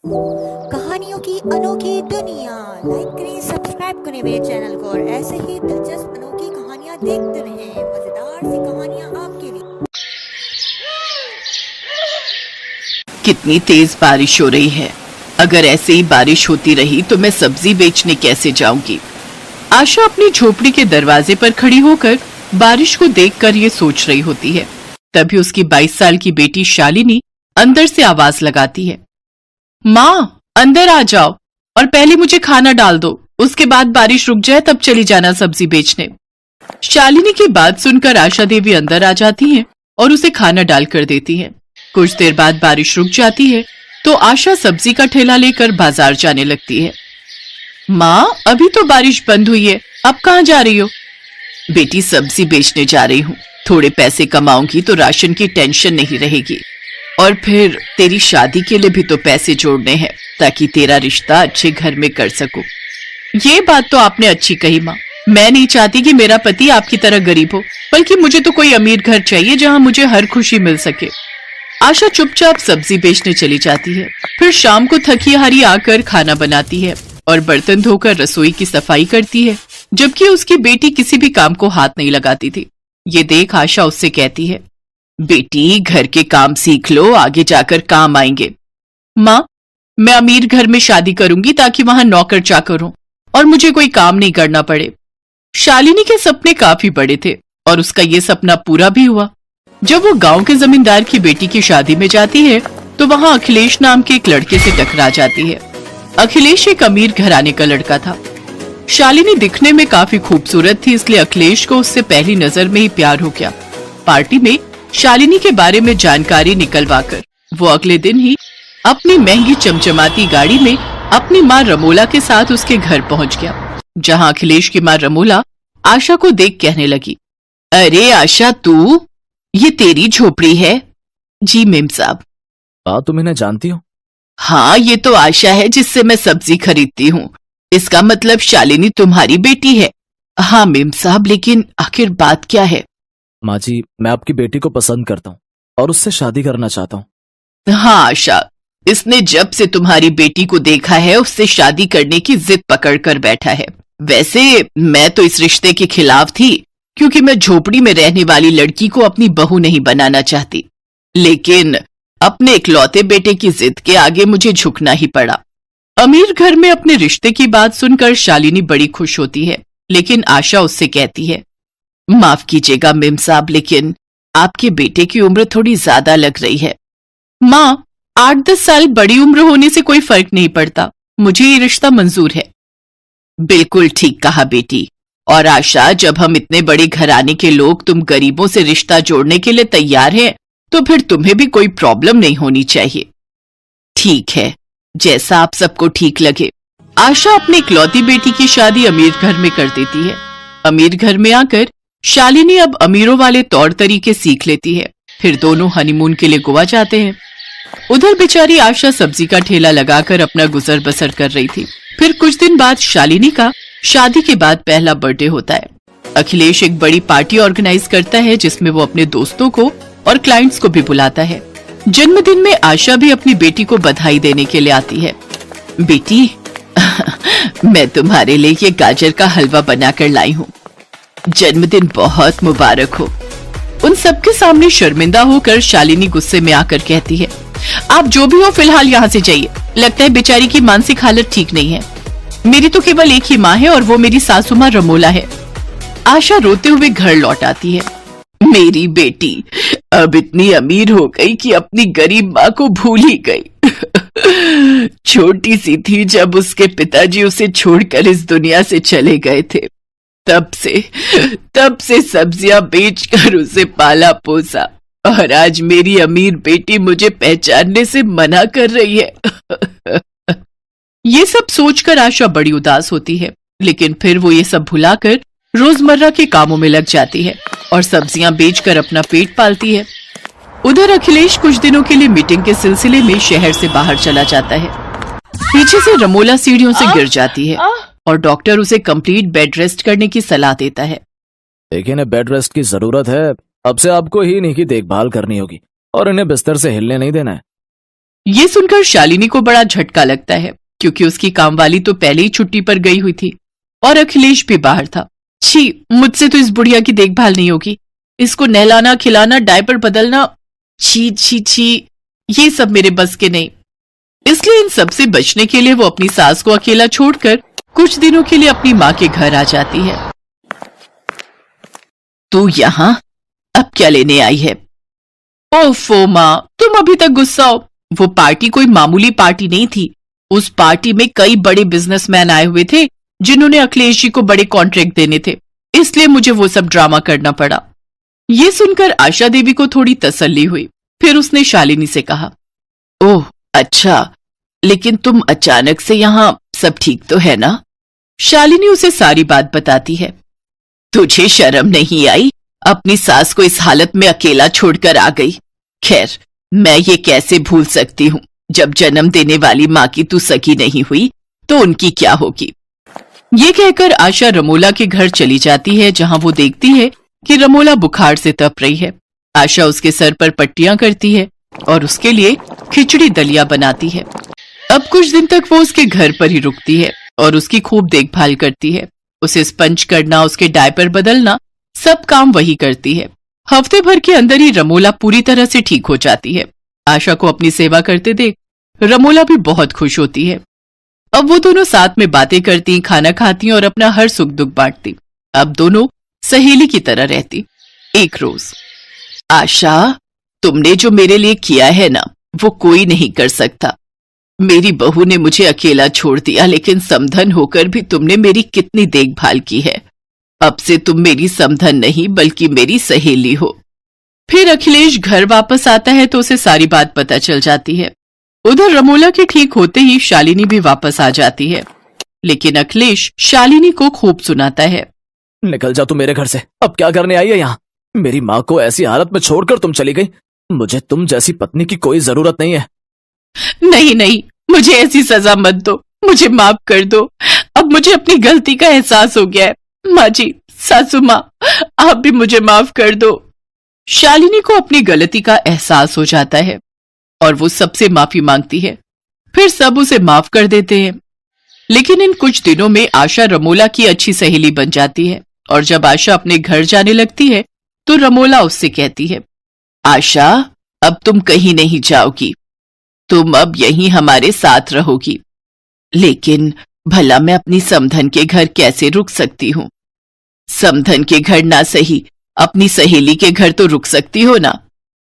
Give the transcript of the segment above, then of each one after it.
कहानियों की अनोखी दुनिया। लाइक करें, सब्सक्राइब करें मेरे चैनल को और ऐसे ही दिलचस्प अनोखी कहानियाँ देखते रहें। मजेदार सी कहानियाँ आपके लिए। कितनी तेज बारिश हो रही है। अगर ऐसे ही बारिश होती रही तो मैं सब्जी बेचने कैसे जाऊंगी। आशा अपनी झोपड़ी के दरवाजे पर खड़ी होकर बारिश को देखकर ये सोच रही होती है। तभी उसकी 22 साल की बेटी शालिनी अंदर से आवाज लगाती है, माँ अंदर आ जाओ और पहले मुझे खाना डाल दो, उसके बाद बारिश रुक जाए तब चली जाना सब्जी बेचने। शालिनी की बात सुनकर आशा देवी अंदर आ जाती हैं और उसे खाना डाल कर देती हैं। कुछ देर बाद बारिश रुक जाती है तो आशा सब्जी का ठेला लेकर बाजार जाने लगती है। माँ अभी तो बारिश बंद हुई है, अब कहाँ जा रही हो? बेटी सब्जी बेचने जा रही हूँ, थोड़े पैसे कमाऊंगी तो राशन की टेंशन नहीं रहेगी और फिर तेरी शादी के लिए भी तो पैसे जोड़ने हैं ताकि तेरा रिश्ता अच्छे घर में कर सकूं। ये बात तो आपने अच्छी कही माँ। मैं नहीं चाहती कि मेरा पति आपकी तरह गरीब हो, बल्कि मुझे तो कोई अमीर घर चाहिए जहाँ मुझे हर खुशी मिल सके। आशा चुपचाप सब्जी बेचने चली जाती है। फिर शाम को थकी हारी आकर खाना बनाती है और बर्तन धोकर रसोई की सफाई करती है, जबकि उसकी बेटी किसी भी काम को हाथ नहीं लगाती थी। ये देख आशा उससे कहती है, बेटी घर के काम सीख लो, आगे जाकर काम आएंगे। माँ मैं अमीर घर में शादी करूंगी ताकि वहां नौकर चाकर हो और मुझे कोई काम नहीं करना पड़े। शालिनी के सपने काफी बड़े थे और उसका ये सपना पूरा भी हुआ। जब वो गांव के जमींदार की बेटी की शादी में जाती है तो वहां अखिलेश नाम के एक लड़के से टकरा जाती है। अखिलेश एक अमीर घराने का लड़का था। शालिनी दिखने में काफी खूबसूरत थी, इसलिए अखिलेश को उससे पहली नजर में ही प्यार हो गया। पार्टी में शालिनी के बारे में जानकारी निकलवाकर वो अगले दिन ही अपनी महंगी चमचमाती गाड़ी में अपनी माँ रमोला के साथ उसके घर पहुंच गया, जहां अखिलेश की माँ रमोला आशा को देख कहने लगी, अरे आशा तू, ये तेरी झोपड़ी है? जी मेम साहब। तुम इन्हें जानती हो? हाँ ये तो आशा है जिससे मैं सब्जी खरीदती हूँ। इसका मतलब शालिनी तुम्हारी बेटी है? हाँ मेम साहब, लेकिन आखिर बात क्या है? माँ जी मैं आपकी बेटी को पसंद करता हूँ और उससे शादी करना चाहता हूँ। हाँ आशा, इसने जब से तुम्हारी बेटी को देखा है उससे शादी करने की जिद पकड़ कर बैठा है। वैसे मैं तो इस रिश्ते के खिलाफ थी क्योंकि मैं झोपड़ी में रहने वाली लड़की को अपनी बहू नहीं बनाना चाहती, लेकिन अपने इकलौते बेटे की जिद के आगे मुझे झुकना ही पड़ा। अमीर घर में अपने रिश्ते की बात सुनकर शालिनी बड़ी खुश होती है, लेकिन आशा उससे कहती है, माफ कीजिएगा मेम साहब, लेकिन आपके बेटे की उम्र थोड़ी ज्यादा लग रही है। माँ 8-10 साल बड़ी उम्र होने से कोई फर्क नहीं पड़ता, मुझे ये रिश्ता मंजूर है। बिल्कुल ठीक कहा बेटी। और आशा, जब हम इतने बड़े घराने के लोग तुम गरीबों से रिश्ता जोड़ने के लिए तैयार हैं, तो फिर तुम्हें भी कोई प्रॉब्लम नहीं होनी चाहिए। ठीक है, जैसा आप सबको ठीक लगे। आशा अपनी इकलौती बेटी की शादी अमीर घर में कर देती है। अमीर घर में आकर शालिनी अब अमीरों वाले तौर तरीके सीख लेती है। फिर दोनों हनीमून के लिए गोवा जाते हैं। उधर बेचारी आशा सब्जी का ठेला लगाकर अपना गुजर बसर कर रही थी। फिर कुछ दिन बाद शालिनी का शादी के बाद पहला बर्थडे होता है। अखिलेश एक बड़ी पार्टी ऑर्गेनाइज करता है जिसमें वो अपने दोस्तों को और क्लाइंट्स को भी बुलाता है। जन्मदिन में आशा भी अपनी बेटी को बधाई देने के लिए आती है। बेटी मैं तुम्हारे लिए ये गाजर का हलवा बनाकर लाई हूँ, जन्मदिन बहुत मुबारक हो। उन सबके सामने शर्मिंदा होकर शालिनी गुस्से में आकर कहती है, आप जो भी हो फिलहाल यहाँ से जाइए, लगता है बेचारी की मानसिक हालत ठीक नहीं है। मेरी तो केवल एक ही माँ है और वो मेरी सासू माँ रमोला है। आशा रोते हुए घर लौट आती है। मेरी बेटी अब इतनी अमीर हो गई कि अपनी गरीब माँ को भूल ही गई। छोटी सी थी जब उसके पिताजी उसे छोड़कर इस दुनिया से चले गए थे। तब से सब्जियां बेचकर उसे पाला पोसा और आज मेरी अमीर बेटी मुझे पहचानने से मना कर रही है। ये सब सोचकर आशा बड़ी उदास होती है, लेकिन फिर वो ये सब भुलाकर रोजमर्रा के कामों में लग जाती है और सब्जियां बेचकर अपना पेट पालती है। उधर अखिलेश कुछ दिनों के लिए मीटिंग के सिलसिले में शहर से बाहर चला जाता है। पीछे से रमोला सीढ़ियों से गिर जाती है और डॉक्टर उसे कंप्लीट बेड रेस्ट करने की सलाह देता है। देखिए इन्हें बेड रेस्ट की जरूरत है, अब से आपको ही इन्हीं की देखभाल करनी होगी और इन्हें बिस्तर से हिलने नहीं देना है। ये सुनकर शालिनी को बड़ा झटका लगता है, क्योंकि उसकी कामवाली तो पहले ही छुट्टी पर गई हुई थी और अखिलेश भी बाहर था। छी, मुझसे तो इस बुढ़िया की देखभाल नहीं होगी। इसको नहलाना, खिलाना, डायपर बदलना, छी छी छी, ये सब मेरे बस के नहीं। इसलिए इन सब से बचने के लिए वो अपनी सास को अकेला छोड़कर कुछ दिनों के लिए अपनी माँ के घर आ जाती है। तू यहाँ अब क्या लेने आई है? ओफो माँ, तुम अभी तक गुस्सा हो। वो पार्टी कोई मामूली पार्टी नहीं थी। उस पार्टी में कई बड़े बिजनेसमैन आए हुए थे जिन्होंने अखिलेश जी को बड़े कॉन्ट्रैक्ट देने थे, इसलिए मुझे वो सब ड्रामा करना पड़ा। ये सुनकर आशा देवी को थोड़ी तसल्ली हुई। फिर उसने शालिनी से कहा, ओह अच्छा, लेकिन तुम अचानक से यहाँ, सब ठीक तो है ना? शालिनी उसे सारी बात बताती है। तुझे शर्म नहीं आई? अपनी सास को इस हालत में अकेला छोड़कर आ गई। खैर, मैं ये कैसे भूल सकती हूँ, जब जन्म देने वाली माँ की तू सगी नहीं हुई तो उनकी क्या होगी। ये कहकर आशा रमोला के घर चली जाती है, जहाँ वो देखती है कि रमोला बुखार से तप रही है। आशा उसके सर पर पट्टियां करती है और उसके लिए खिचड़ी दलिया बनाती है। अब कुछ दिन तक वो उसके घर पर ही रुकती है और उसकी खूब देखभाल करती है। उसे स्पंज करना, उसके डायपर बदलना, सब काम वही करती है। हफ्ते भर के अंदर ही रमोला पूरी तरह से ठीक हो जाती है। आशा को अपनी सेवा करते देख रमोला भी बहुत खुश होती है। अब वो दोनों साथ में बातें करती, खाना खाती और अपना हर सुख दुख बांटती। अब दोनों सहेली की तरह रहती। एक रोज, आशा, तुमने जो मेरे लिए किया है ना, वो कोई नहीं कर सकता। मेरी बहू ने मुझे अकेला छोड़ दिया, लेकिन समधन होकर भी तुमने मेरी कितनी देखभाल की है। अब से तुम मेरी समधन नहीं बल्कि मेरी सहेली हो। फिर अखिलेश घर वापस आता है तो उसे सारी बात पता चल जाती है। उधर रमोला के ठीक होते ही शालिनी भी वापस आ जाती है, लेकिन अखिलेश शालिनी को खूब सुनाता है। निकल जा तू मेरे घर से। अब क्या करने आई है यहाँ? मेरी माँ को ऐसी हालत में छोड़कर तुम चली गई। मुझे तुम जैसी पत्नी की कोई जरूरत नहीं है। नहीं नहीं, मुझे ऐसी सजा मत दो, मुझे माफ कर दो। अब मुझे अपनी गलती का एहसास हो गया है। माँ जी, सासू माँ, आप भी मुझे माफ कर दो। शालिनी को अपनी गलती का एहसास हो जाता है और वो सबसे माफी मांगती है। फिर सब उसे माफ कर देते हैं। लेकिन इन कुछ दिनों में आशा रमोला की अच्छी सहेली बन जाती है और जब आशा अपने घर जाने लगती है तो रमोला उससे कहती है, आशा, अब तुम कहीं नहीं जाओगी, तुम अब यहीं हमारे साथ रहोगी। लेकिन भला मैं अपनी समधन के घर कैसे रुक सकती हूँ? समधन के घर ना सही, अपनी सहेली के घर तो रुक सकती हो ना।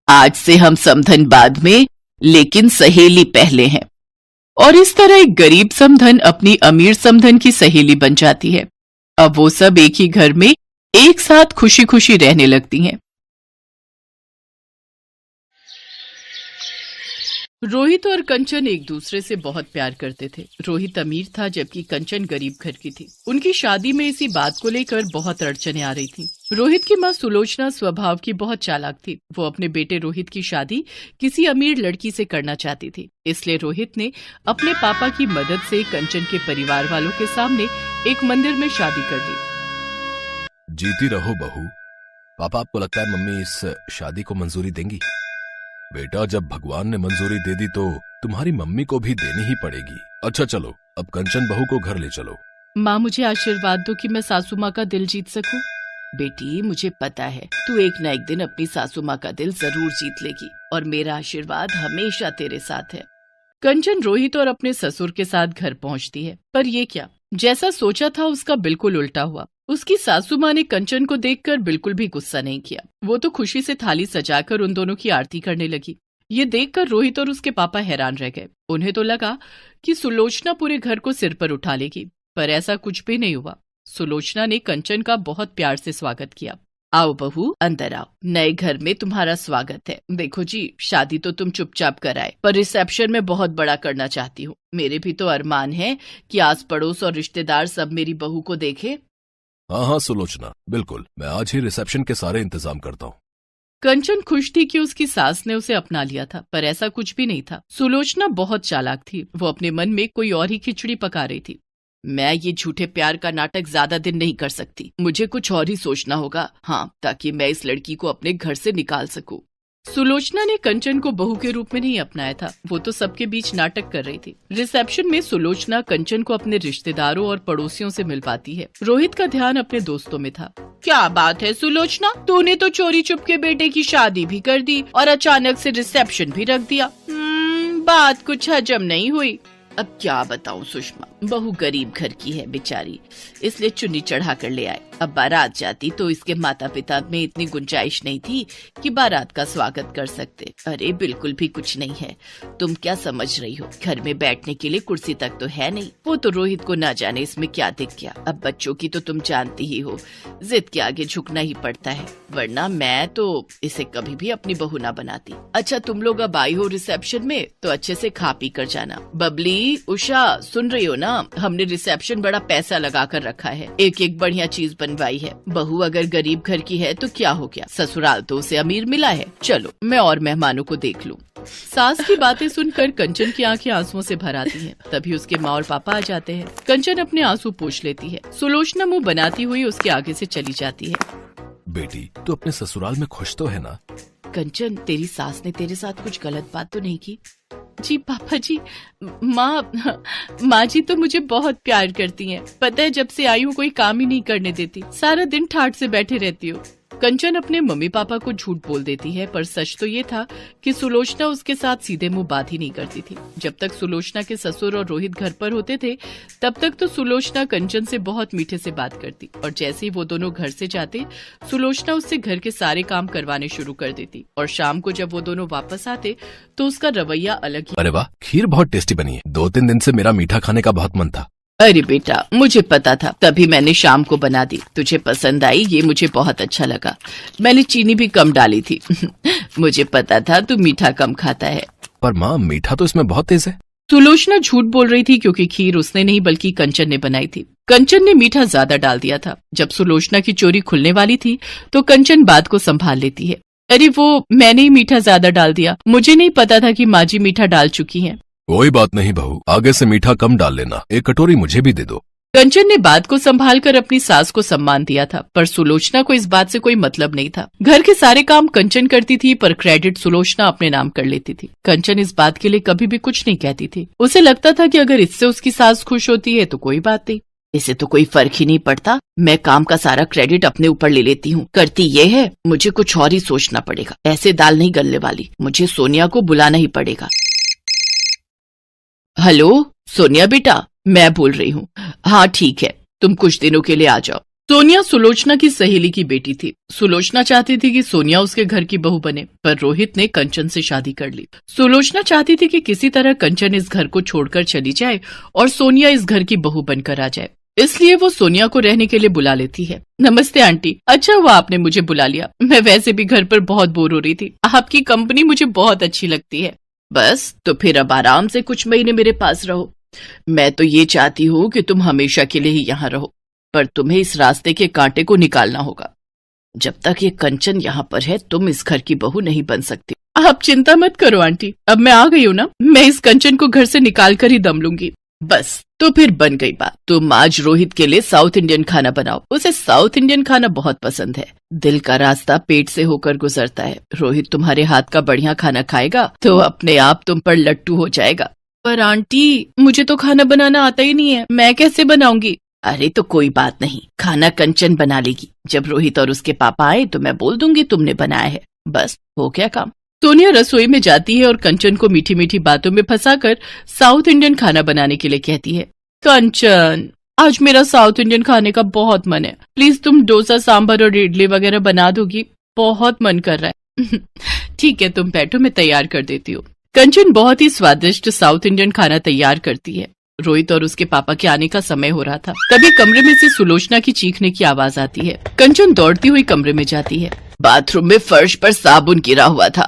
आज से हम समधन बाद में, लेकिन सहेली पहले हैं। और इस तरह एक गरीब समधन अपनी अमीर समधन की सहेली बन जाती है। अब वो सब एक ही घर में एक साथ खुशी खुशी रहने लगती हैं। रोहित और कंचन एक दूसरे से बहुत प्यार करते थे। रोहित अमीर था जबकि कंचन गरीब घर की थी। उनकी शादी में इसी बात को लेकर बहुत अड़चनें आ रही थी। रोहित की माँ सुलोचना स्वभाव की बहुत चालाक थी। वो अपने बेटे रोहित की शादी किसी अमीर लड़की से करना चाहती थी। इसलिए रोहित ने अपने पापा की मदद से कंचन के परिवार वालों के सामने एक मंदिर में शादी कर दी। जीती रहो बहू। पापा, आपको लगता है मम्मी इस शादी को मंजूरी देंगी? बेटा, जब भगवान ने मंजूरी दे दी तो तुम्हारी मम्मी को भी देनी ही पड़ेगी। अच्छा चलो, अब कंचन बहू को घर ले चलो। माँ, मुझे आशीर्वाद दो कि मैं सासू माँ का दिल जीत सकूं। बेटी, मुझे पता है तू एक न एक दिन अपनी सासू माँ का दिल जरूर जीत लेगी और मेरा आशीर्वाद हमेशा तेरे साथ है। कंचन रोहित और अपने ससुर के साथ घर पहुँचती है, पर ये क्या, जैसा सोचा था उसका बिल्कुल उल्टा हुआ। उसकी सासू माँ ने कंचन को देखकर बिल्कुल भी गुस्सा नहीं किया। वो तो खुशी से थाली सजाकर उन दोनों की आरती करने लगी। ये देखकर रोहित और उसके पापा हैरान रह गए। उन्हें तो लगा कि सुलोचना पूरे घर को सिर पर उठा लेगी, पर ऐसा कुछ भी नहीं हुआ। सुलोचना ने कंचन का बहुत प्यार से स्वागत किया। आओ बहू, अंदर आओ, नए घर में तुम्हारा स्वागत है। देखो जी, शादी तो तुम चुपचाप कराए, पर रिसेप्शन में बहुत बड़ा करना चाहती हूँ। मेरे भी तो अरमान है कि आस पड़ोस और रिश्तेदार सब मेरी बहू को देखे। हाँ हाँ सुलोचना, बिल्कुल, मैं आज ही रिसेप्शन के सारे इंतजाम करता हूँ। कंचन खुश थी कि उसकी सास ने उसे अपना लिया था, पर ऐसा कुछ भी नहीं था। सुलोचना बहुत चालाक थी। वो अपने मन में कोई और ही खिचड़ी पका रही थी। मैं ये झूठे प्यार का नाटक ज्यादा दिन नहीं कर सकती, मुझे कुछ और ही सोचना होगा। हाँ, ताकि मैं इस लड़की को अपने घर से निकाल सकूं। सुलोचना ने कंचन को बहू के रूप में नहीं अपनाया था, वो तो सबके बीच नाटक कर रही थी। रिसेप्शन में सुलोचना कंचन को अपने रिश्तेदारों और पड़ोसियों से मिलवाती है। रोहित का ध्यान अपने दोस्तों में था। क्या बात है सुलोचना, तूने तो चोरी चुपके बेटे की शादी भी कर दी और अचानक से रिसेप्शन भी रख दिया। बात कुछ हजम नहीं हुई। अब क्या बताऊं सुषमा, बहू गरीब घर की है बेचारी, इसलिए चुन्नी चढ़ा कर ले आए। अब बारात जाती तो इसके माता पिता में इतनी गुंजाइश नहीं थी कि बारात का स्वागत कर सकते। अरे बिल्कुल भी कुछ नहीं है, तुम क्या समझ रही हो, घर में बैठने के लिए कुर्सी तक तो है नहीं। वो तो रोहित को ना जाने इसमें क्या दिख गया। अब बच्चों की तो तुम जानती ही हो, जिद के आगे झुकना ही पड़ता है, वरना मैं तो इसे कभी भी अपनी बहू ना बनाती। अच्छा तुम लोग अब आई हो रिसेप्शन में तो अच्छे से खा पी कर जाना। बबली, उषा, सुन रही हो ना, हमने रिसेप्शन बड़ा पैसा लगा कर रखा है, एक एक बढ़िया चीज बनवाई है। बहू अगर गरीब घर की है तो क्या हो गया, ससुराल तो उसे अमीर मिला है। चलो मैं और मेहमानों को देख लूं। सास की बातें सुनकर कंचन की आंखें आंसुओं से भर आती हैं। तभी उसके माँ और पापा आ जाते हैं। कंचन अपने आंसू पोंछ लेती है। सुलोचना मुंह बनाती हुई उसके आगे से चली जाती है। बेटी, तू अपने ससुराल में खुश तो है ना? कंचन, तेरी सास ने तेरे साथ कुछ गलत बात तो नहीं की? जी पापा जी, माँ जी तो मुझे बहुत प्यार करती हैं। पता है जब से आई हूँ कोई काम ही नहीं करने देती, सारा दिन ठाठ से बैठे रहती हूँ। कंचन अपने मम्मी पापा को झूठ बोल देती है, पर सच तो ये था कि सुलोचना उसके साथ सीधे मुंह बात ही नहीं करती थी। जब तक सुलोचना के ससुर और रोहित घर पर होते थे तब तक तो सुलोचना कंचन से बहुत मीठे से बात करती, और जैसे ही वो दोनों घर से जाते सुलोचना उससे घर के सारे काम करवाने शुरू कर देती। और शाम को जब वो दोनों वापस आते तो उसका रवैया अलग ही। अरे वाह, खीर बहुत टेस्टी बनी है। 2-3 दिन से मेरा मीठा खाने का बहुत मन था। अरे बेटा, मुझे पता था, तभी मैंने शाम को बना दी। तुझे पसंद आई, ये मुझे बहुत अच्छा लगा। मैंने चीनी भी कम डाली थी। मुझे पता था तू मीठा कम खाता है। पर माँ, मीठा तो इसमें बहुत तेज है। सुलोचना झूठ बोल रही थी क्योंकि खीर उसने नहीं बल्कि कंचन ने बनाई थी। कंचन ने मीठा ज्यादा डाल दिया था। जब सुलोचना की चोरी खुलने वाली थी तो कंचन बात को संभाल लेती है। अरे वो मैंने ही मीठा ज्यादा डाल दिया, मुझे नहीं पता था कि माँ जी मीठा डाल चुकी हैं। कोई बात नहीं बहू, आगे से मीठा कम डाल लेना। एक कटोरी मुझे भी दे दो। कंचन ने बात को संभाल कर अपनी सास को सम्मान दिया था, पर सुलोचना को इस बात से कोई मतलब नहीं था। घर के सारे काम कंचन करती थी, पर क्रेडिट सुलोचना अपने नाम कर लेती थी। कंचन इस बात के लिए कभी भी कुछ नहीं कहती थी। उसे लगता था कि अगर इससे उसकी सास खुश होती है तो कोई बात नहीं, इसे तो कोई फर्क ही नहीं पड़ता। मैं काम का सारा क्रेडिट अपने ऊपर ले लेती हूँ। करती ये है, मुझे कुछ और ही सोचना पड़ेगा। ऐसे दाल नहीं गलने वाली, मुझे सोनिया को बुलाना ही पड़ेगा। हेलो सोनिया बेटा, मैं बोल रही हूँ। हाँ ठीक है, तुम कुछ दिनों के लिए आ जाओ। सोनिया सुलोचना की सहेली की बेटी थी। सुलोचना चाहती थी कि सोनिया उसके घर की बहू बने, पर रोहित ने कंचन से शादी कर ली। सुलोचना चाहती थी कि किसी तरह कंचन इस घर को छोड़कर चली जाए और सोनिया इस घर की बहू बनकर आ जाए, इसलिए वो सोनिया को रहने के लिए बुला लेती है। नमस्ते आंटी, अच्छा हुआ आपने मुझे बुला लिया, मैं वैसे भी घर पर बहुत बोर हो रही थी। आपकी कंपनी मुझे बहुत अच्छी लगती है। बस तो फिर अब आराम से कुछ महीने मेरे पास रहो। मैं तो ये चाहती हूँ कि तुम हमेशा के लिए ही यहाँ रहो, पर तुम्हें इस रास्ते के कांटे को निकालना होगा। जब तक ये कंचन यहाँ पर है तुम इस घर की बहू नहीं बन सकती। आप चिंता मत करो आंटी, अब मैं आ गई हूँ ना, मैं इस कंचन को घर से निकाल कर ही दम लूंगी। बस तो फिर बन गई बात। तुम आज रोहित के लिए साउथ इंडियन खाना बनाओ, उसे साउथ इंडियन खाना बहुत पसंद है। दिल का रास्ता पेट से होकर गुजरता है। रोहित तुम्हारे हाथ का बढ़िया खाना खाएगा तो अपने आप तुम पर लट्टू हो जाएगा। पर आंटी, मुझे तो खाना बनाना आता ही नहीं है, मैं कैसे बनाऊंगी? अरे तो कोई बात नहीं, खाना कंचन बना लेगी। जब रोहित और उसके पापा आए तो मैं बोल दूंगी तुमने बनाया है, बस हो गया काम। सोनिया रसोई में जाती है और कंचन को मीठी मीठी बातों में फंसाकर साउथ इंडियन खाना बनाने के लिए कहती है। कंचन, आज मेरा साउथ इंडियन खाने का बहुत मन है, प्लीज तुम डोसा, सांभर और इडली वगैरह बना दोगी, बहुत मन कर रहा है। ठीक है, तुम बैठो, मैं तैयार कर देती हूँ। कंचन बहुत ही स्वादिष्ट साउथ इंडियन खाना तैयार करती है। रोहित और उसके पापा के आने का समय हो रहा था। तभी कमरे में से सुलोचना की चीखने की आवाज आती है। कंचन दौड़ती हुई कमरे में जाती है। बाथरूम में फर्श पर साबुन गिरा हुआ था,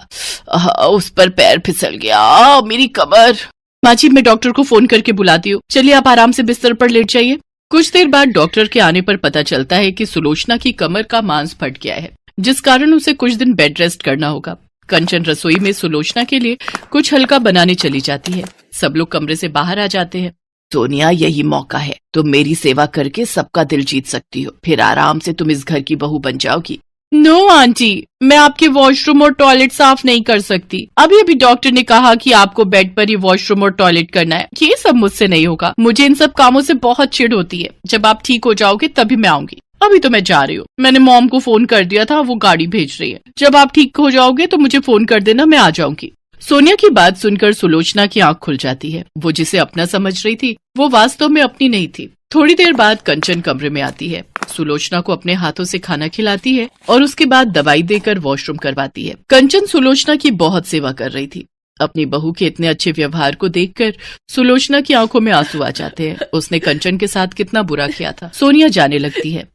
उस पर पैर फिसल गया, मेरी कमर। माँ जी, मैं डॉक्टर को फोन करके बुलाती हूँ, चलिए आप आराम से बिस्तर पर लेट जाइए। कुछ देर बाद डॉक्टर के आने पर पता चलता है कि सुलोचना की कमर का मांस फट गया है, जिस कारण उसे कुछ दिन बेड रेस्ट करना होगा। कंचन रसोई में सुलोचना के लिए कुछ हल्का बनाने चली जाती है। सब लोग कमरे से बाहर आ जाते हैं। सोनिया, यही मौका है, तुम मेरी सेवा करके सबका दिल जीत सकती हो, फिर आराम से तुम इस घर की बहू बन जाओगी। नो आंटी, मैं आपके वॉशरूम और टॉयलेट साफ नहीं कर सकती। अभी अभी डॉक्टर ने कहा कि आपको बेड पर ही वॉशरूम और टॉयलेट करना है। ये सब मुझसे नहीं होगा। मुझे इन सब कामों से बहुत चिढ़ होती है। जब आप ठीक हो जाओगे तभी मैं आऊंगी। अभी तो मैं जा रही हूँ। मैंने मॉम को फोन कर दिया था, वो गाड़ी भेज रही है। जब आप ठीक हो जाओगे तो मुझे फोन कर देना, मैं आ जाऊंगी। सोनिया की बात सुनकर सुलोचना की आंख खुल जाती है। वो जिसे अपना समझ रही थी वो वास्तव में अपनी नहीं थी। थोड़ी देर बाद कंचन कमरे में आती है, सुलोचना को अपने हाथों से खाना खिलाती है और उसके बाद दवाई देकर वॉशरूम करवाती है। कंचन सुलोचना की बहुत सेवा कर रही थी। अपनी बहू के इतने अच्छे व्यवहार को देखकर सुलोचना की आंखों में आंसू आ जाते हैं। उसने कंचन के साथ कितना बुरा किया था। सोनिया जाने लगती है।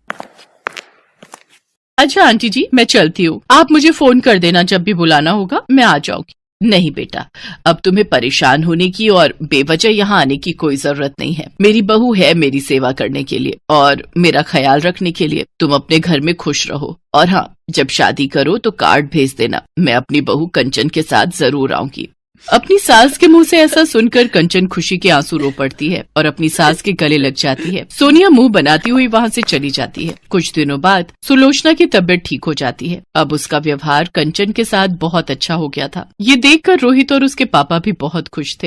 अच्छा आंटी जी, मैं चलती हूँ। आप मुझे फोन कर देना जब भी बुलाना होगा, मैं आ जाऊंगी। नहीं बेटा, अब तुम्हें परेशान होने की और बेवजह यहाँ आने की कोई जरूरत नहीं है। मेरी बहू है मेरी सेवा करने के लिए और मेरा ख्याल रखने के लिए। तुम अपने घर में खुश रहो और हाँ, जब शादी करो तो कार्ड भेज देना। मैं अपनी बहू कंचन के साथ जरूर आऊंगी। अपनी सास के मुंह से ऐसा सुनकर कंचन खुशी के आंसू रो पड़ती है और अपनी सास के गले लग जाती है। सोनिया मुंह बनाती हुई वहाँ से चली जाती है। कुछ दिनों बाद सुलोचना की तबीयत ठीक हो जाती है। अब उसका व्यवहार कंचन के साथ बहुत अच्छा हो गया था। ये देखकर रोहित और उसके पापा भी बहुत खुश थे।